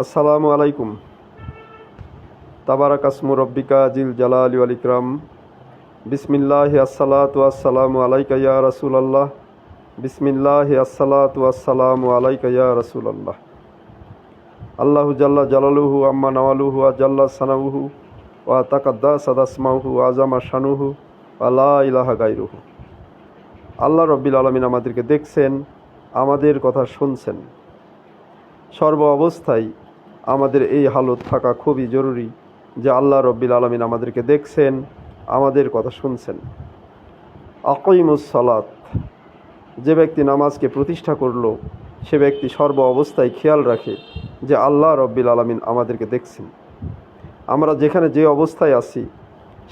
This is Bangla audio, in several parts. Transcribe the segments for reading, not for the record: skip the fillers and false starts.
আসসালামু আলাইকুম। তাবারাক আসমু রব্বিকা জিল জালালি ওয়াল ইকরাম। বিসমিল্লাহি আসসালাতু ওয়াসসালামু আলাইকা ইয়া রাসূলুল্লাহ। বিসমিল্লাহি আসসালাতু ওয়াসসালামু আলাইকা ইয়া রাসূলুল্লাহ। আল্লাহু জাল্লা জালালুহু আম্মা নাওয়ালুহু ওয়া জাল্লা সানাউহু ওয়া তাকাদ্দাসা আসমাউহু ওয়া আযামা শানুহু ওয়া লা ইলাহা গায়রুহু। আল্লাহ রাব্বিল আলামিন আমাদেরকে দেখছেন, আমাদের কথা শুনছেন। সর্ব অবস্থায় আমাদের এই হালত থাকা খুবই জরুরি যে আল্লাহ রাব্বিল আলামিন আমাদেরকে দেখছেন, আমাদের কথা শুনছেন। আকিমুস সালাত, যে ব্যক্তি নামাজকে প্রতিষ্ঠা করলো সে ব্যক্তি সর্ব অবস্থায় খেয়াল রাখে যে আল্লাহ রাব্বিল আলামিন আমাদেরকে দেখছেন। আমরা যেখানে যে অবস্থায় আছি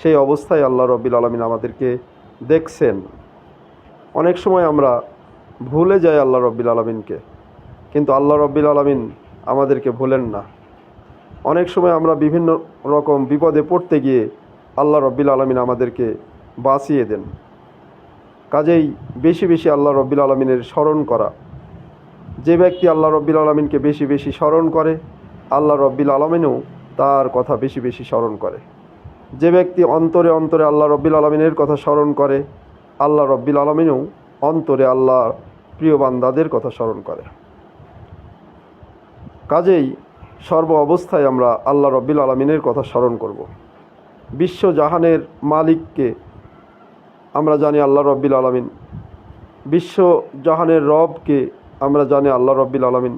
সেই অবস্থায় আল্লাহ রাব্বিল আলামিন আমাদেরকে দেখছেন। অনেক সময় আমরা ভুলে যাই আল্লাহ রাব্বিল আলামিনকে, কিন্তু আল্লাহ রাব্বিল আলামিন আমাদেরকে ভুলেন না। অনেক সময় আমরা বিভিন্ন রকম বিপদে পড়তে গিয়ে আল্লাহ রাব্বিল আলামিন আমাদেরকে বাঁচিয়ে দেন। কাজেই বেশি বেশি আল্লাহ রাব্বিল আলামিনের স্মরণ করা। যে ব্যক্তি আল্লাহ রাব্বিল আলামিনকে বেশি বেশি স্মরণ করে আল্লাহ রাব্বিল আলামিনও তার কথা বেশি বেশি স্মরণ করে। যে ব্যক্তি অন্তরে অন্তরে আল্লাহ রাব্বিল আলামিনের কথা স্মরণ করে আল্লাহ রাব্বিল আলামিনও অন্তরে আল্লাহ প্রিয় বান্দাদের কথা স্মরণ করে। কাজেই সর্ব অবস্থায় আমরা আল্লাহ রাব্বিল আলামিনের কথা স্মরণ করব। বিশ্ব জাহানের মালিককে আমরা জানি আল্লাহ রাব্বিল আলামিন। বিশ্ব জাহানের রবকে আমরা জানি আল্লাহ রাব্বিল আলামিন।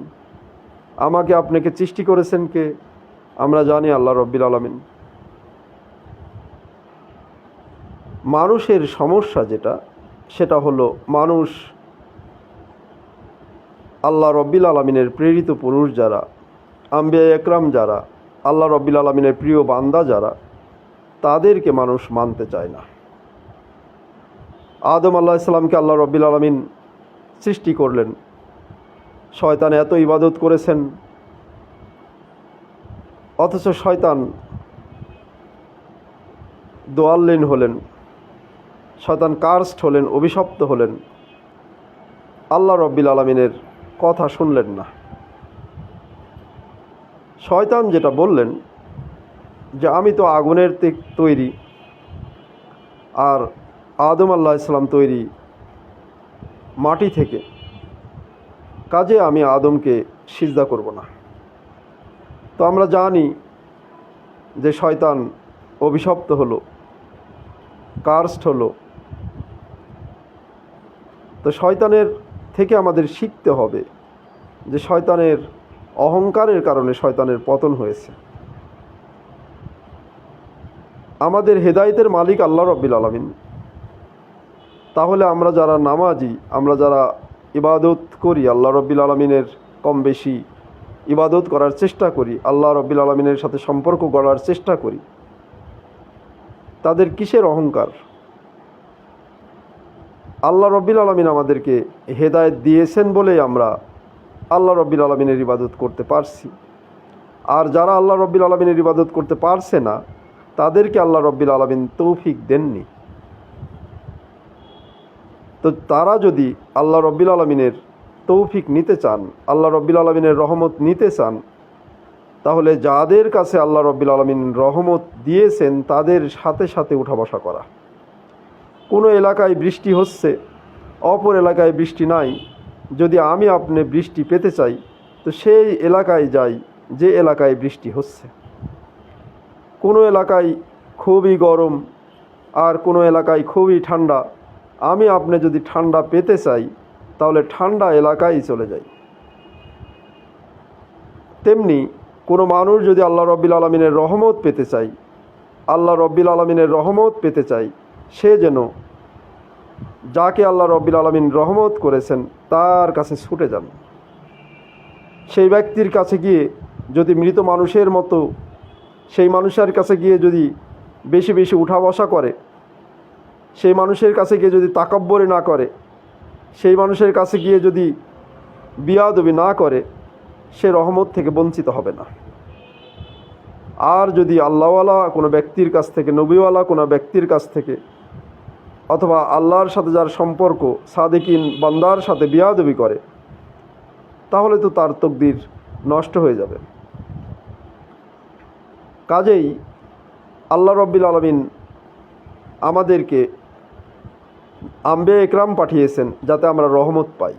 আমাকে আপনাকে সৃষ্টি করেছেন কে? আমরা জানি আল্লাহ রাব্বিল আলামিন। মানুষের সমস্যা সেটা হলো মানুষ আল্লাহ রাব্বিল আলামিনের প্রেরিত পুরুষ যারা, আম্বিয়া একরাম যারা, আল্লাহ রাব্বিল আলামিনের প্রিয় বান্দা যারা, তাদেরকে মানুষ মানতে চায় না। আদম আলাইহিস সালামকে আল্লাহ রাব্বিল আলামিন সৃষ্টি করলেন। শয়তান এত ইবাদত করেছেন, অথচ শয়তান দোয়াল্লিন হলেন, শয়তান কার্সড হলেন, অভিশপ্ত হলেন। আল্লাহ রাব্বিল আলামিনের কথা শুনলেন না। শয়তান যেটা বললেন যে আমি তো আগুনের তৈরি আর আদম আলাইহিস সালাম তৈরি মাটি থেকে, কাজে আমি আদমকে সিজদা করব না। তো আমরা জানি যে শয়তান অভিশপ্ত হলো, কার্সড হলো। তো শয়তানের থেকে আমাদের শিখতে হবে যে শয়তানের অহংকারের কারণে শয়তানের পতন হয়েছে। আমাদের হেদায়েতের মালিক আল্লাহ রাব্বিল আলামিন। তাহলে আমরা যারা নামাজি, আমরা যারা ইবাদত করি, আল্লাহ রাব্বিল আলামিনের কম বেশি ইবাদত করার চেষ্টা করি, আল্লাহ রাব্বিল আলামিনের সাথে সম্পর্ক গড়ার চেষ্টা করি, তাদের কিসের অহংকার? আল্লাহ রাব্বিল আলামিন আমাদেরকে হেদায়েত দিয়েছেন বলেই আমরা আল্লাহ রাব্বিল আলামিনের ইবাদত করতে পারছি। আর যারা আল্লাহ রাব্বিল আলামিনের ইবাদত করতে পারছে না তাদেরকে আল্লাহ রাব্বিল আলামিন তৌফিক দেননি। তো তারা যদি আল্লাহ রাব্বিল আলামিনের তৌফিক নিতে চান, আল্লাহ রাব্বিল আলামিনের রহমত নিতে চান, তাহলে যাদের কাছে আল্লাহ রাব্বিল আলামিন রহমত দিয়েছেন তাদের সাথে সাথে উঠা বসা করা। কোনো এলাকায় বৃষ্টি হচ্ছে, অপর এলাকায় বৃষ্টি নাই, যদি আমি আপনি বৃষ্টি পেতে চাই তো সেই এলাকায় যাই যে এলাকায় বৃষ্টি হচ্ছে। কোনো এলাকায় খুবই গরম আর কোনো এলাকায় খুবই ঠান্ডা, আমি আপনি যদি ঠান্ডা পেতে চাই তাহলে ঠান্ডা এলাকায় চলে যাই। তেমনি কোনো মানুষ যদি আল্লাহ রাব্বিল আলামিনের রহমত পেতে চাই, আল্লাহ রাব্বিল আলামিনের রহমত পেতে চাই, সে যেন যাকে আল্লাহ রাব্বিল আলামিন রহমত করেছেন তার কাছে ছুটে যান। সেই ব্যক্তির কাছে গিয়ে যদি মৃত মানুষের মতো সেই মানুষের কাছে গিয়ে যদি বেশি বেশি উঠা বসা করে, সেই মানুষের কাছে গিয়ে যদি তাকাব্বুরি না করে, সেই মানুষের কাছে গিয়ে যদি বিয়াদবি না করে, সে রহমত থেকে বঞ্চিত হবে না। আর যদি আল্লাহওয়ালা কোনো ব্যক্তির কাছ থেকে, নবীওয়ালা কোনো ব্যক্তির কাছ থেকে, অথবা আল্লাহর সাথে যার সম্পর্ক, সাদিকিন বান্দার সাথে বিয়াদবি করে, তাহলে তো তার তকদির নষ্ট হয়ে যাবে। কাজেই আল্লাহ রব্বিল আলামিন আমাদেরকে আম্বে একরাম পাঠিয়েছেন যাতে আমরা রহমত পাই।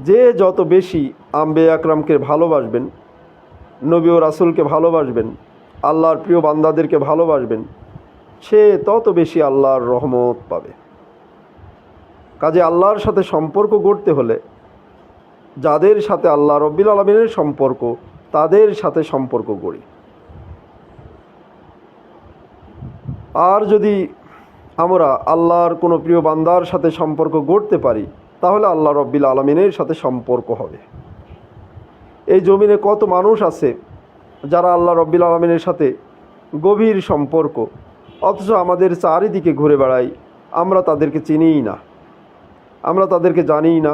যে যত বেশি আম্বে আকরামকে ভালোবাসবেন, নবী ও রাসূলকে ভালোবাসবেন, আল্লাহর প্রিয় বান্দাদেরকে ভালোবাসবেন, সে তত বেশি আল্লাহর রহমত পাবে। কাজে আল্লাহর সাথে সম্পর্ক গড়তে হলে যাদের সাথে আল্লাহ রব্বিল আলামিনের সম্পর্ক, তাদের সাথে সম্পর্ক গড়ি। আর যদি আমরা আল্লাহর কোনো প্রিয় বান্দার সাথে সম্পর্ক গড়তে পারি, তাহলে আল্লাহ রব্বিল আলামিনের সাথে সম্পর্ক হবে। এই জমিনে কত মানুষ আছে যারা আল্লাহ রব্বিল আলামিনের সাথে গভীর সম্পর্ক, অথচ আমাদের চারিদিকে ঘুরে বেড়াই, আমরা তাদেরকে চিনিই না, আমরা তাদেরকে জানিই না,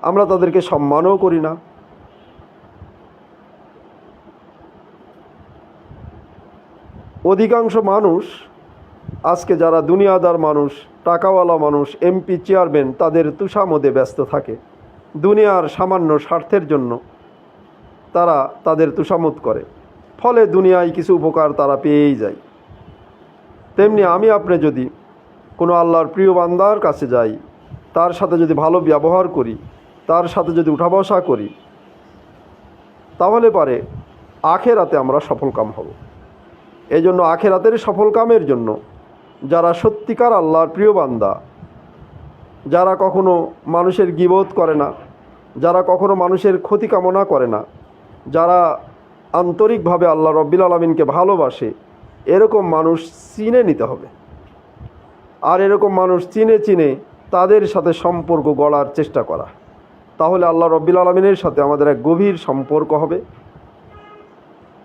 আমরা তাদেরকে সম্মানও করি না। অধিকাংশ মানুষ আজকে যারা দুনিয়াদার মানুষ, টাকাওয়ালা মানুষ, এমপি, চেয়ারম্যান, তাদের তুষামদে ব্যস্ত থাকে। দুনিয়ার সামান্য স্বার্থের জন্য তারা তাদের তুষামত করে, ফলে দুনিয়ায় কিছু উপকার তারা পেয়েই যায়। তেমনি আমি আপনি যদি কোনো আল্লাহর প্রিয় বান্দার কাছে যাই, তার সাথে যদি ভালো ব্যবহার করি, তার সাথে যদি উঠা বসা করি, তাহলে পারে আখেরাতে আমরা সফলকাম হব। এই জন্য আখেরাতের সফলকামের জন্য যারা সত্যিকার আল্লাহর প্রিয় বান্দা, যারা কখনো মানুষের গীবত করে না, যারা কখনো মানুষের ক্ষতি কামনা করে না, যারা আন্তরিকভাবে আল্লাহ রব্বিল আলামিনকে ভালোবাসে, এরকম মানুষ চিনে নিতে হবে। আর এরকম মানুষ চিনে চিনে তাদের সাথে সম্পর্ক গড়ার চেষ্টা করা, তাহলে আল্লাহ রব্বিল আলামিনের সাথে আমাদের এক গভীর সম্পর্ক হবে।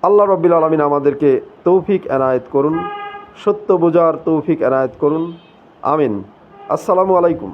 আল্লাহ রব্বিল আলামিন আমাদেরকে তৌফিক এনায়েত করুন, সত্য বোঝার তৌফিক এনায়েত করুন। আমিন। আসসালামু আলাইকুম।